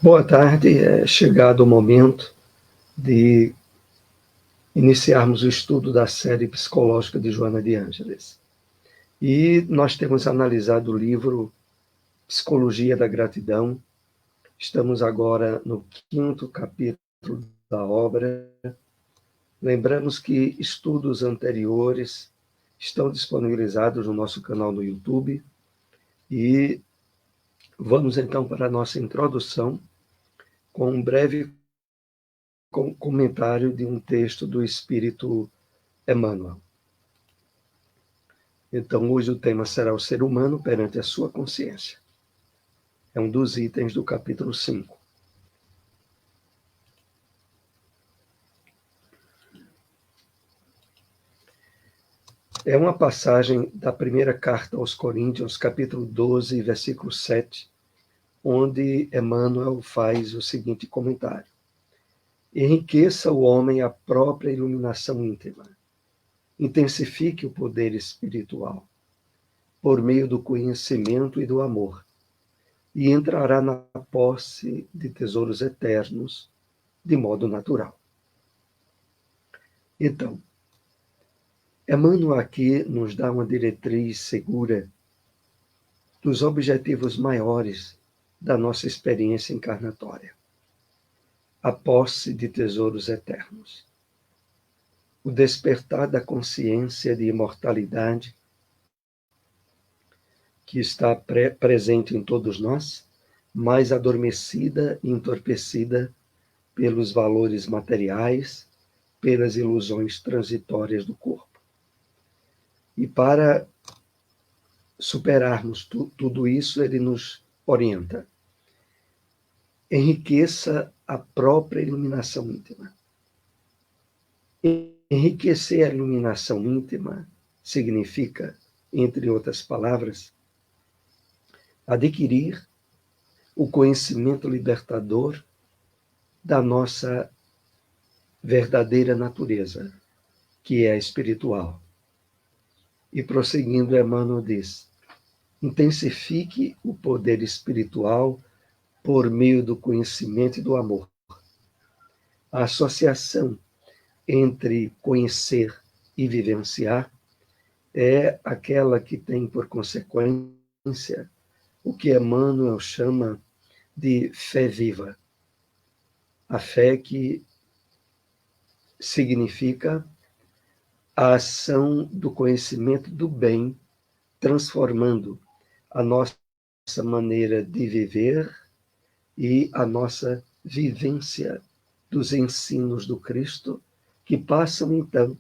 Boa tarde, é chegado o momento de iniciarmos o estudo da série psicológica de Joana de Ângeles. E nós temos analisado o livro Psicologia da Gratidão. Estamos agora no 5º capítulo da obra. Lembramos que estudos anteriores estão disponibilizados no nosso canal no YouTube. E vamos então para a nossa introdução com um breve comentário de um texto do Espírito Emmanuel. Então, hoje o tema será o ser humano perante a sua consciência. É um dos itens do capítulo 5. É uma passagem da primeira carta aos Coríntios, capítulo 12, versículo 7, onde Emmanuel faz o seguinte comentário: enriqueça o homem a própria iluminação íntima, intensifique o poder espiritual, por meio do conhecimento e do amor, e entrará na posse de tesouros eternos de modo natural. Então, Emmanuel aqui nos dá uma diretriz segura dos objetivos maiores da nossa experiência encarnatória: a posse de tesouros eternos, o despertar da consciência de imortalidade que está presente em todos nós, mas adormecida e entorpecida pelos valores materiais, pelas ilusões transitórias do corpo. E para superarmos tudo isso, ele nos orienta: enriqueça a própria iluminação íntima. Enriquecer a iluminação íntima significa, entre outras palavras, adquirir o conhecimento libertador da nossa verdadeira natureza, que é espiritual. E prosseguindo, Emmanuel diz: intensifique o poder espiritual por meio do conhecimento e do amor. A associação entre conhecer e vivenciar é aquela que tem por consequência o que Emmanuel chama de fé viva. A fé que significa a ação do conhecimento do bem, transformando a nossa maneira de viver e a nossa vivência dos ensinos do Cristo, que passam, então,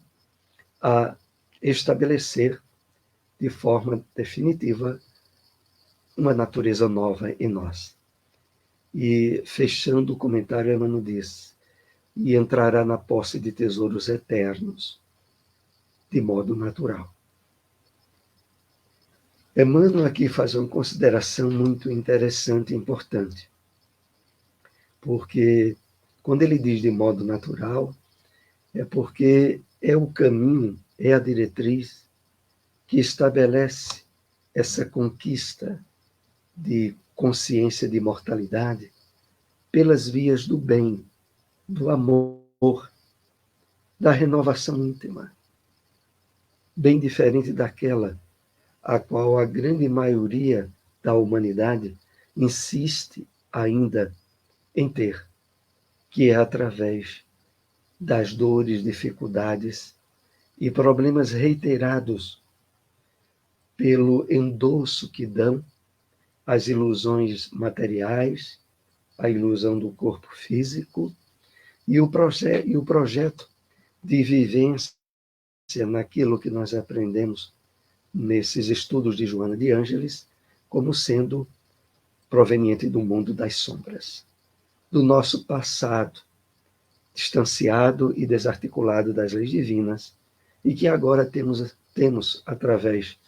a estabelecer de forma definitiva uma natureza nova em nós. E, fechando o comentário, Emmanuel diz: e entrará na posse de tesouros eternos, de modo natural. Emmanuel aqui faz uma consideração muito interessante e importante, porque quando ele diz de modo natural, é porque é o caminho, é a diretriz que estabelece essa conquista de consciência de imortalidade pelas vias do bem, do amor, da renovação íntima, bem diferente daquela a qual a grande maioria da humanidade insiste ainda em ter, que é através das dores, dificuldades e problemas reiterados pelo endosso que dão às ilusões materiais, a ilusão do corpo físico e o projeto de vivência naquilo que nós aprendemos nesses estudos de Joana de Ângeles, como sendo proveniente do mundo das sombras, do nosso passado, distanciado e desarticulado das leis divinas, e que agora temos através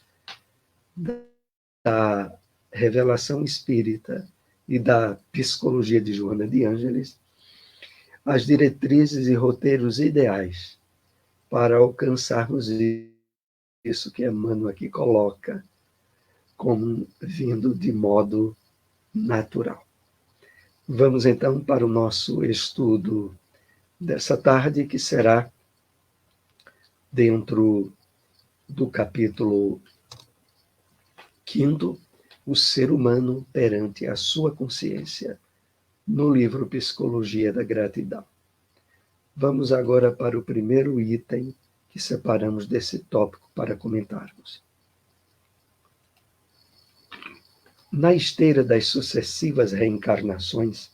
da revelação espírita e da psicologia de Joana de Ângeles, as diretrizes e roteiros ideais para alcançarmos isso que Emmanuel aqui coloca como vindo de modo natural. Vamos então para o nosso estudo dessa tarde, que será dentro do capítulo 5º, o ser humano perante a sua consciência, no livro Psicologia da Gratidão. Vamos agora para o primeiro item que separamos desse tópico para comentarmos. Na esteira das sucessivas reencarnações,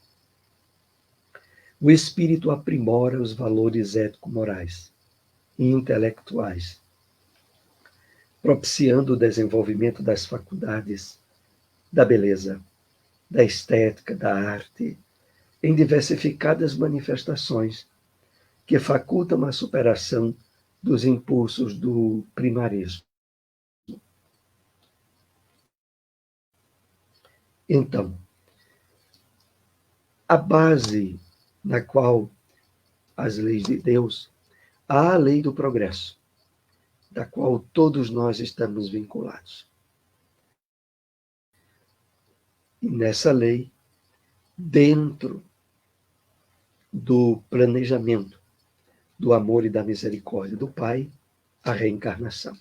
o espírito aprimora os valores ético-morais e intelectuais, propiciando o desenvolvimento das faculdades, da beleza, da estética, da arte, em diversificadas manifestações que facultam a superação dos impulsos do primarismo. Então, a base na qual as leis de Deus, há a lei do progresso, da qual todos nós estamos vinculados. E nessa lei, dentro do planejamento do amor e da misericórdia do Pai, a reencarnação.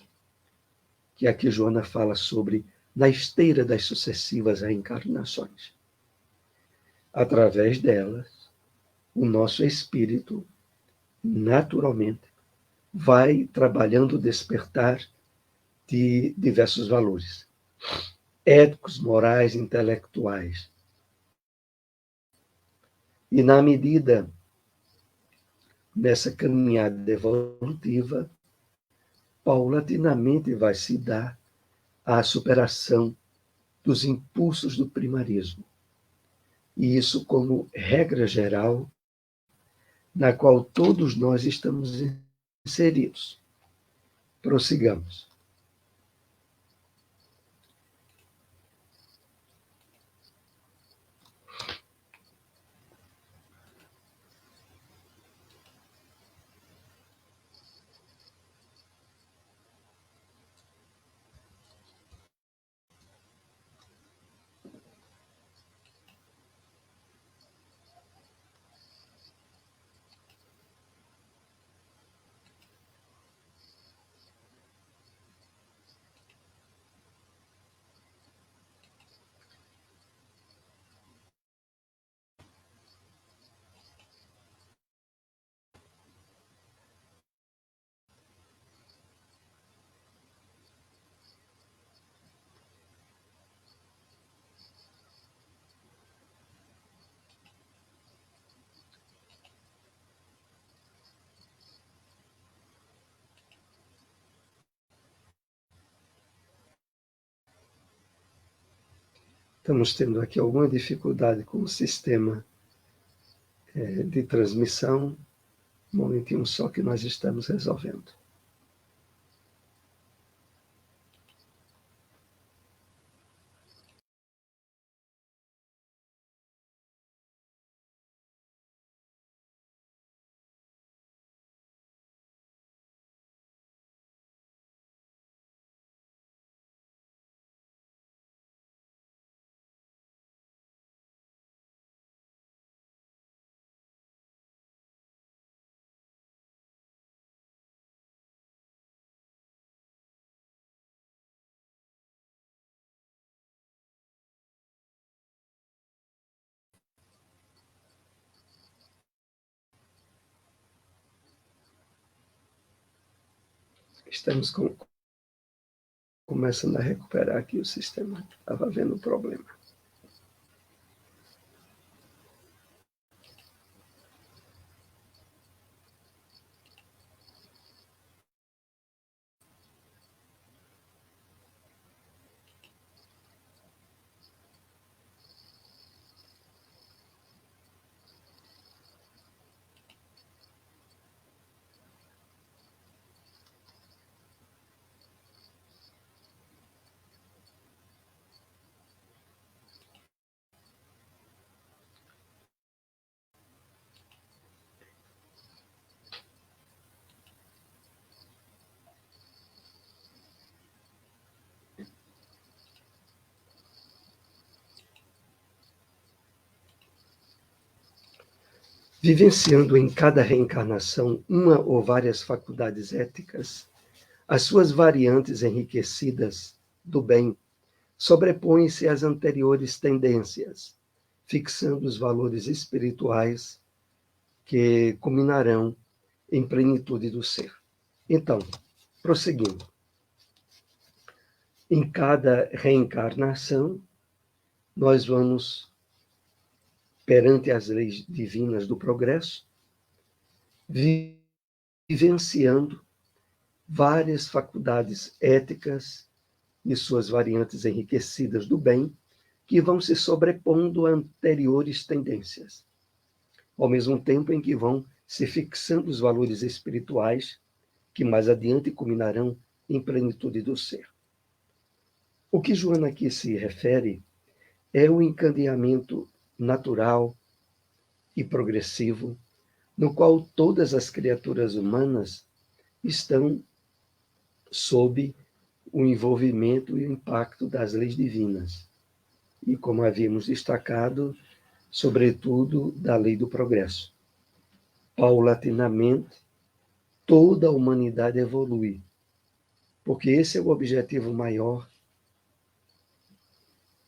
Que aqui Joana fala sobre na esteira das sucessivas reencarnações. Através delas, o nosso espírito, naturalmente, vai trabalhando o despertar de diversos valores, éticos, morais, intelectuais. E na medida nessa caminhada evolutiva, paulatinamente vai se dar a superação dos impulsos do primarismo. E isso como regra geral, na qual todos nós estamos inseridos. Prossigamos. Estamos tendo aqui alguma dificuldade com o sistema de transmissão. Um momentinho só que nós estamos resolvendo. Estamos começando a recuperar aqui o sistema. Estava havendo um problema. vivenciando em cada reencarnação uma ou várias faculdades éticas, as suas variantes enriquecidas do bem sobrepõem-se às anteriores tendências, fixando os valores espirituais que culminarão em plenitude do ser. Então, prosseguindo, em cada reencarnação, nós vamos, perante as leis divinas do progresso, vivenciando várias faculdades éticas e suas variantes enriquecidas do bem, que vão se sobrepondo a anteriores tendências, ao mesmo tempo em que vão se fixando os valores espirituais que mais adiante culminarão em plenitude do ser. O que Joana aqui se refere é o encadeamento natural e progressivo, no qual todas as criaturas humanas estão sob o envolvimento e o impacto das leis divinas. E, como havíamos destacado, sobretudo da lei do progresso. Paulatinamente, toda a humanidade evolui, porque esse é o objetivo maior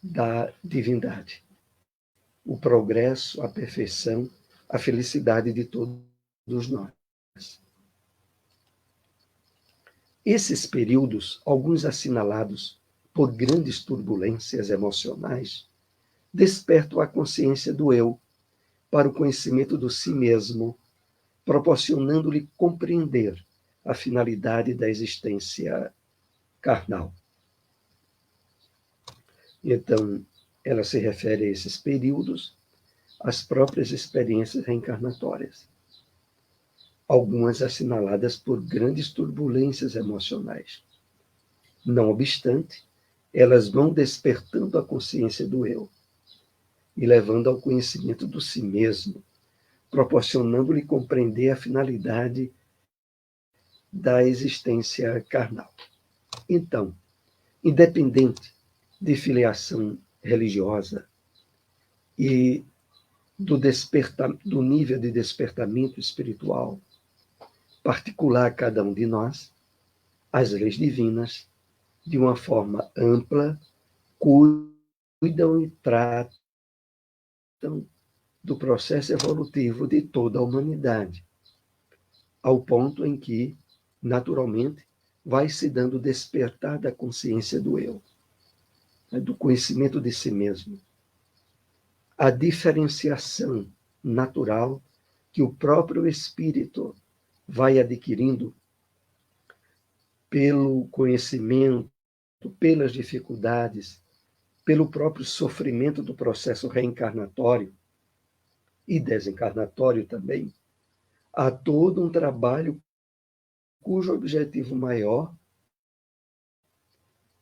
da divindade. O progresso, a perfeição, a felicidade de todos nós. Esses períodos, alguns assinalados por grandes turbulências emocionais, despertam a consciência do eu para o conhecimento do si mesmo, proporcionando-lhe compreender a finalidade da existência carnal. Então, ela se refere a esses períodos, às próprias experiências reencarnatórias, algumas assinaladas por grandes turbulências emocionais. Não obstante, elas vão despertando a consciência do eu e levando ao conhecimento do si mesmo, proporcionando-lhe compreender a finalidade da existência carnal. Então, independente de filiação religiosa e do nível de despertamento espiritual particular a cada um de nós, as leis divinas, de uma forma ampla, cuidam e tratam do processo evolutivo de toda a humanidade, ao ponto em que, naturalmente, vai se dando despertar da consciência do eu, do conhecimento de si mesmo, a diferenciação natural que o próprio espírito vai adquirindo pelo conhecimento, pelas dificuldades, pelo próprio sofrimento do processo reencarnatório e desencarnatório também, há todo um trabalho cujo objetivo maior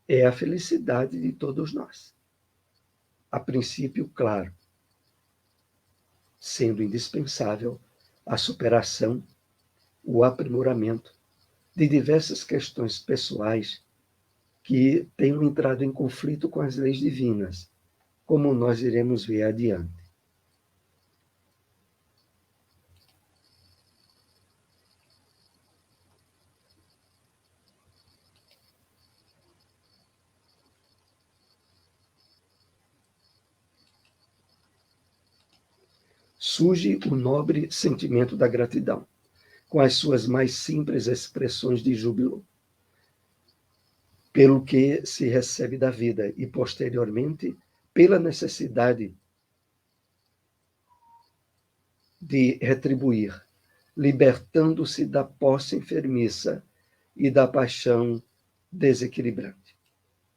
é a felicidade de todos nós. A princípio, claro, sendo indispensável a superação, o aprimoramento de diversas questões pessoais que tenham entrado em conflito com as leis divinas, como nós iremos ver adiante. Surge o nobre sentimento da gratidão, com as suas mais simples expressões de júbilo, pelo que se recebe da vida e, posteriormente, pela necessidade de retribuir, libertando-se da posse enfermiça e da paixão desequilibrante.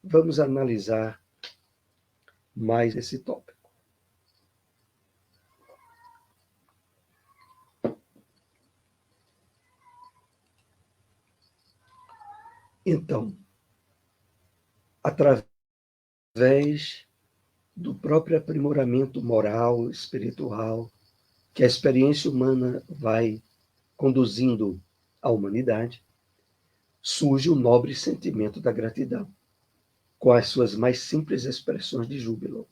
Vamos analisar mais esse tópico. Então, através do próprio aprimoramento moral, espiritual, que a experiência humana vai conduzindo à humanidade, surge o nobre sentimento da gratidão, com as suas mais simples expressões de júbilo.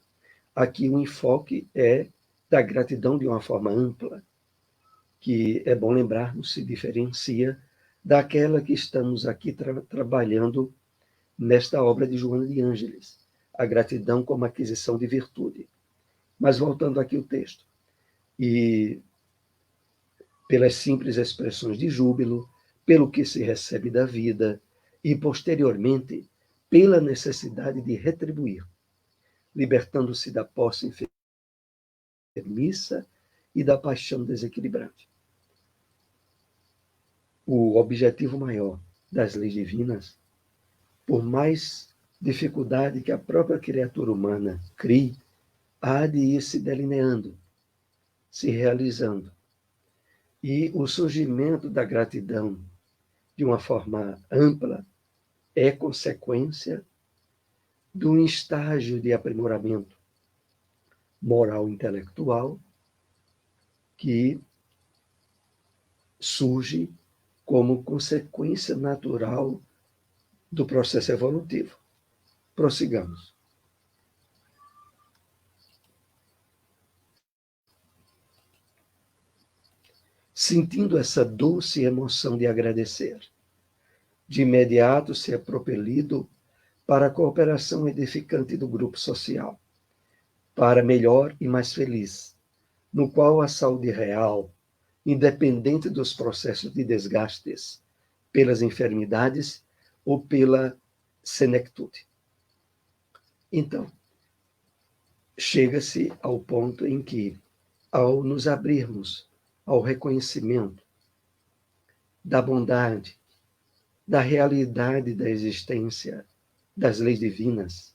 Aqui o enfoque é da gratidão de uma forma ampla, que é bom lembrarmos, se diferencia daquela que estamos aqui trabalhando nesta obra de Joana de Ângeles, a gratidão como aquisição de virtude. Mas voltando aqui ao texto, e pelas simples expressões de júbilo, pelo que se recebe da vida, e posteriormente pela necessidade de retribuir, libertando-se da posse enfermiça e da paixão desequilibrante. O objetivo maior das leis divinas, por mais dificuldade que a própria criatura humana crie, há de ir se delineando, se realizando. E o surgimento da gratidão, de uma forma ampla, é consequência de um estágio de aprimoramento moral e intelectual que surge como consequência natural do processo evolutivo. Prossigamos. Sentindo essa doce emoção de agradecer, de imediato se é propelido para a cooperação edificante do grupo social, para melhor e mais feliz, no qual a saúde real, independente dos processos de desgastes pelas enfermidades ou pela senectude. Então, chega-se ao ponto em que, ao nos abrirmos ao reconhecimento da bondade, da realidade da existência das leis divinas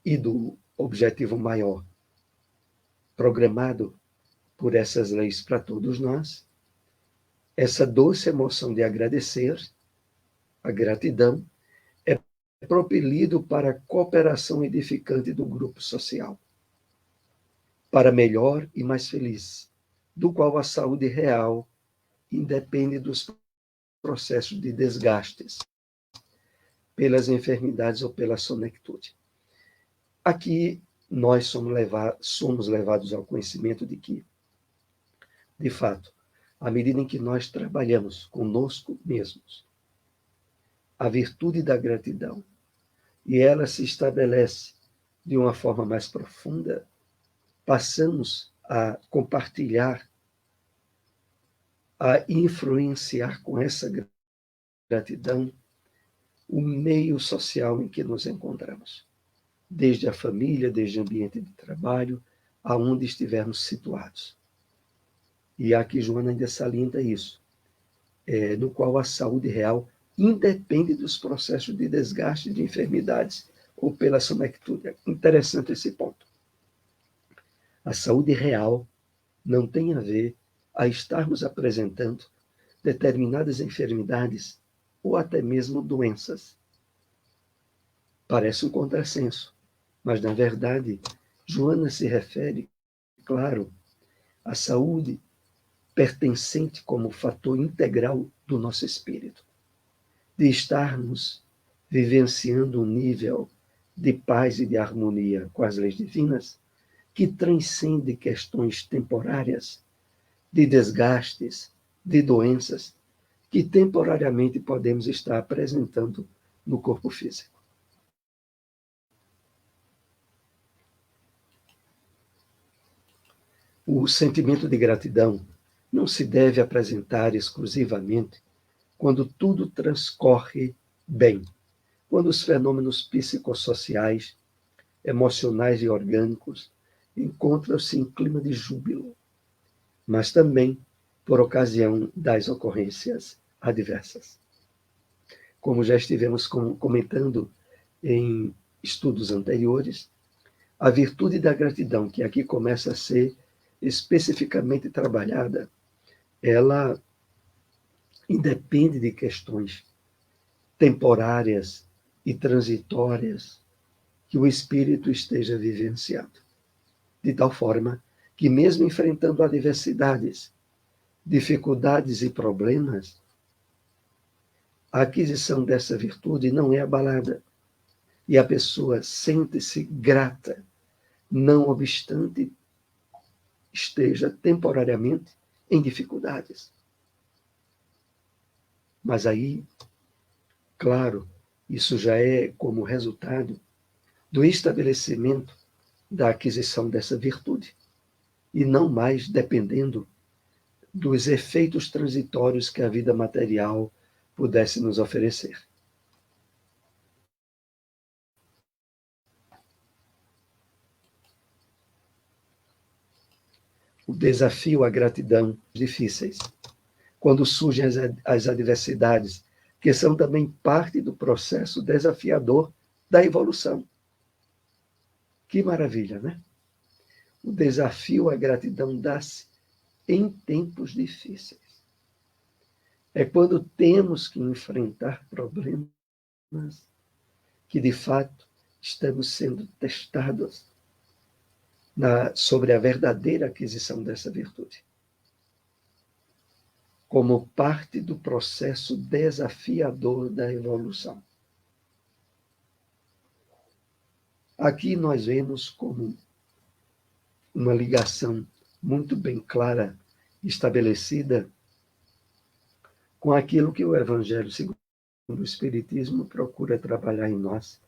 e do objetivo maior programado por essas leis para todos nós, essa doce emoção de agradecer, a gratidão, é propelido para a cooperação edificante do grupo social, para melhor e mais feliz, do qual a saúde real independe dos processos de desgastes pelas enfermidades ou pela sonectude. Aqui nós somos levados ao conhecimento de que, de fato, à medida em que nós trabalhamos conosco mesmos, a virtude da gratidão, e ela se estabelece de uma forma mais profunda, passamos a compartilhar, a influenciar com essa gratidão o meio social em que nos encontramos, desde a família, desde o ambiente de trabalho, aonde estivermos situados. E aqui Joana ainda salienta isso, no qual a saúde real independe dos processos de desgaste de enfermidades ou pela sonectude. É interessante esse ponto. A saúde real não tem a ver a estarmos apresentando determinadas enfermidades ou até mesmo doenças. Parece um contrassenso, mas, na verdade, Joana se refere, claro, à saúde pertencente como fator integral do nosso espírito, de estarmos vivenciando um nível de paz e de harmonia com as leis divinas que transcende questões temporárias, de desgastes, de doenças, que temporariamente podemos estar apresentando no corpo físico. O sentimento de gratidão não se deve apresentar exclusivamente quando tudo transcorre bem, quando os fenômenos psicossociais, emocionais e orgânicos encontram-se em clima de júbilo, mas também por ocasião das ocorrências adversas. Como já estivemos comentando em estudos anteriores, a virtude da gratidão, que aqui começa a ser especificamente trabalhada, ela independe de questões temporárias e transitórias que o espírito esteja vivenciando. De tal forma que, mesmo enfrentando adversidades, dificuldades e problemas, a aquisição dessa virtude não é abalada e a pessoa sente-se grata, não obstante esteja temporariamente em dificuldades. Mas aí, claro, isso já é como resultado do estabelecimento da aquisição dessa virtude, e não mais dependendo dos efeitos transitórios que a vida material pudesse nos oferecer. O desafio à gratidão difíceis, quando surgem as adversidades, que são também parte do processo desafiador da evolução. Que maravilha, né? O desafio à gratidão dá-se em tempos difíceis. É quando temos que enfrentar problemas que, de fato, estamos sendo testados sobre a verdadeira aquisição dessa virtude, como parte do processo desafiador da evolução. Aqui nós vemos como uma ligação muito bem clara, estabelecida com aquilo que o Evangelho segundo o Espiritismo procura trabalhar em nós,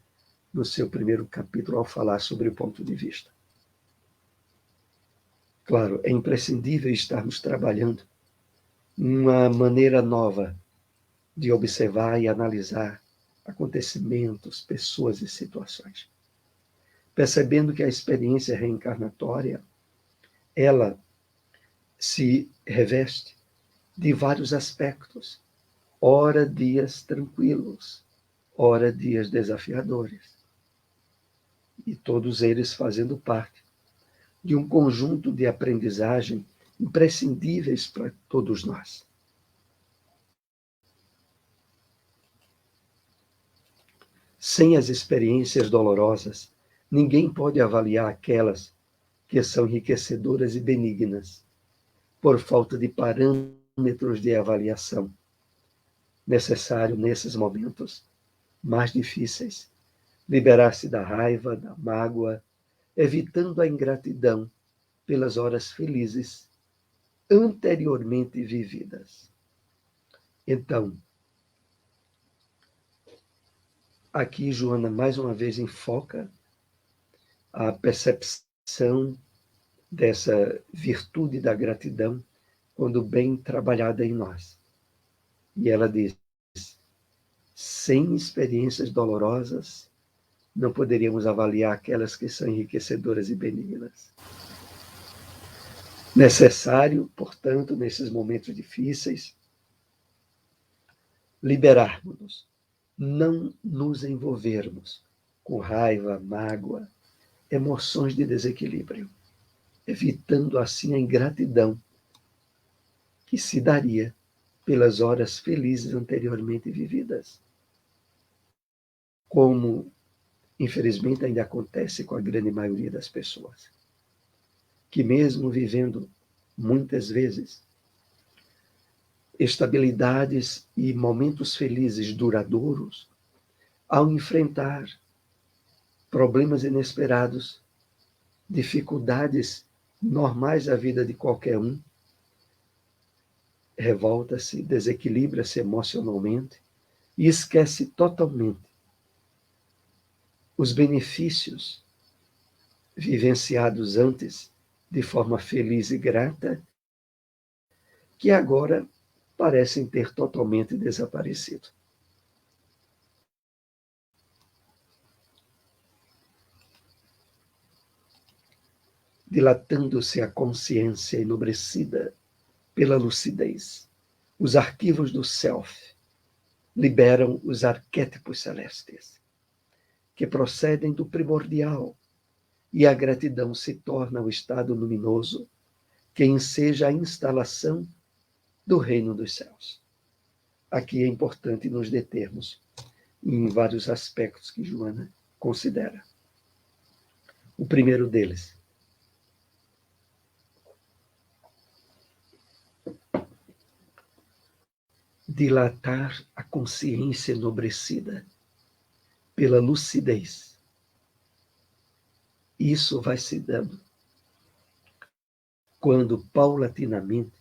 no seu primeiro capítulo, ao falar sobre o ponto de vista. Claro, é imprescindível estarmos trabalhando uma maneira nova de observar e analisar acontecimentos, pessoas e situações, percebendo que a experiência reencarnatória, ela se reveste de vários aspectos, ora dias tranquilos, ora dias desafiadores, e todos eles fazendo parte de um conjunto de aprendizagem imprescindíveis para todos nós. Sem as experiências dolorosas, ninguém pode avaliar aquelas que são enriquecedoras e benignas, por falta de parâmetros de avaliação. Necessário, nesses momentos mais difíceis, liberar-se da raiva, da mágoa, evitando a ingratidão pelas horas felizes anteriormente vividas. Então, aqui Joana mais uma vez enfoca a percepção dessa virtude da gratidão quando bem trabalhada em nós. E ela diz: sem experiências dolorosas, não poderíamos avaliar aquelas que são enriquecedoras e benignas. Necessário, portanto, nesses momentos difíceis, liberarmos-nos, não nos envolvermos com raiva, mágoa, emoções de desequilíbrio, evitando assim a ingratidão que se daria pelas horas felizes anteriormente vividas. Como, infelizmente, ainda acontece com a grande maioria das pessoas, que mesmo vivendo, muitas vezes, estabilidades e momentos felizes duradouros, ao enfrentar problemas inesperados, dificuldades normais da vida de qualquer um, revolta-se, desequilibra-se emocionalmente e esquece totalmente os benefícios vivenciados antes de forma feliz e grata, que agora parecem ter totalmente desaparecido. Dilatando-se a consciência enobrecida pela lucidez, os arquivos do self liberam os arquétipos celestes, que procedem do primordial, e a gratidão se torna o estado luminoso que enseja a instalação do reino dos céus. Aqui é importante nos determos em vários aspectos que Joana considera. O primeiro deles, dilatar a consciência enobrecida pela lucidez. Isso vai se dando quando, paulatinamente,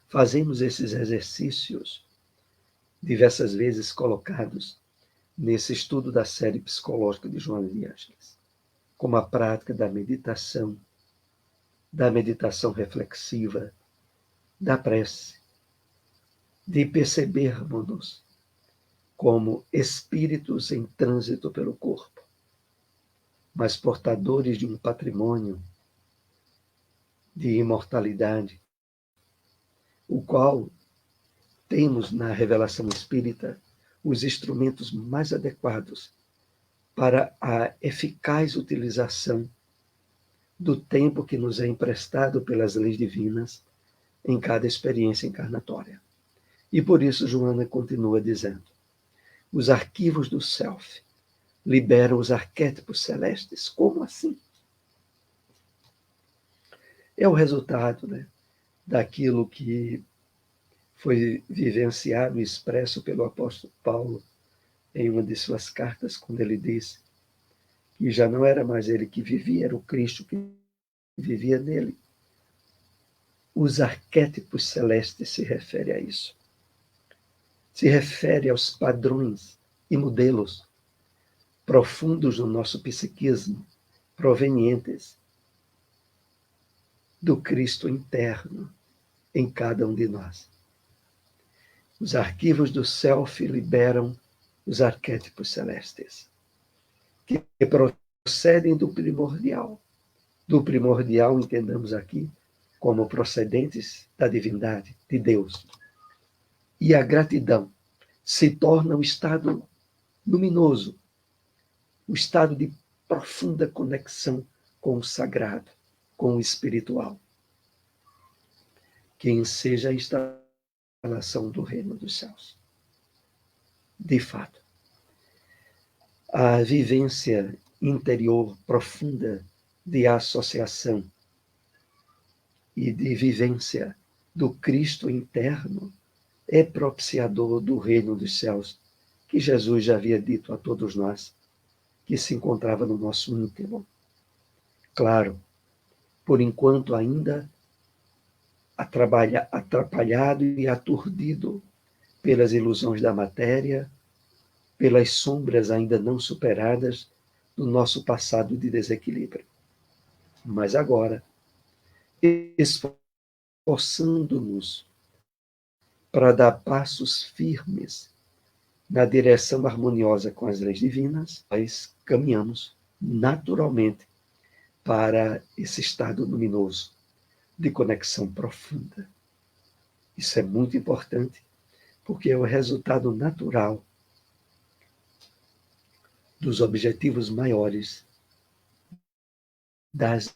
fazemos esses exercícios diversas vezes colocados nesse estudo da série psicológica de Joana de Ângeles, como a prática da meditação reflexiva, da prece, de percebermos-nos como espíritos em trânsito pelo corpo, mas portadores de um patrimônio de imortalidade, o qual temos na revelação espírita os instrumentos mais adequados para a eficaz utilização do tempo que nos é emprestado pelas leis divinas em cada experiência encarnatória. E por isso Joana continua dizendo: os arquivos do self liberam os arquétipos celestes. Como assim? É o resultado, daquilo que foi vivenciado e expresso pelo apóstolo Paulo em uma de suas cartas, quando ele diz que já não era mais ele que vivia, era o Cristo que vivia nele. Os arquétipos celestes se refere a isso. Se refere aos padrões e modelos profundos no nosso psiquismo, provenientes do Cristo interno em cada um de nós. Os arquivos do self liberam os arquétipos celestes, que procedem do primordial. Do primordial, entendamos aqui, como procedentes da divindade, de Deus. E a gratidão se torna um estado luminoso, um estado de profunda conexão com o sagrado, com o espiritual, que enseja a instalação do reino dos céus. De fato, a vivência interior profunda de associação e de vivência do Cristo interno é propiciador do reino dos céus, que Jesus já havia dito a todos nós, que se encontrava no nosso íntimo. Claro, por enquanto ainda atrapalhado e aturdido pelas ilusões da matéria, pelas sombras ainda não superadas do nosso passado de desequilíbrio. Mas agora, esforçando-nos para dar passos firmes na direção harmoniosa com as leis divinas, nós caminhamos naturalmente para esse estado luminoso de conexão profunda. Isso é muito importante, porque é o resultado natural dos objetivos maiores das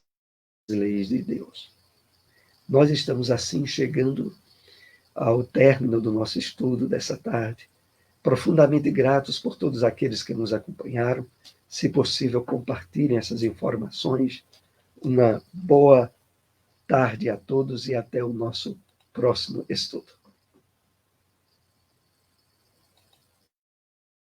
leis de Deus. Nós estamos assim chegando ao término do nosso estudo dessa tarde, profundamente gratos por todos aqueles que nos acompanharam. Se possível, compartilhem essas informações. Uma boa tarde a todos e até o nosso próximo estudo.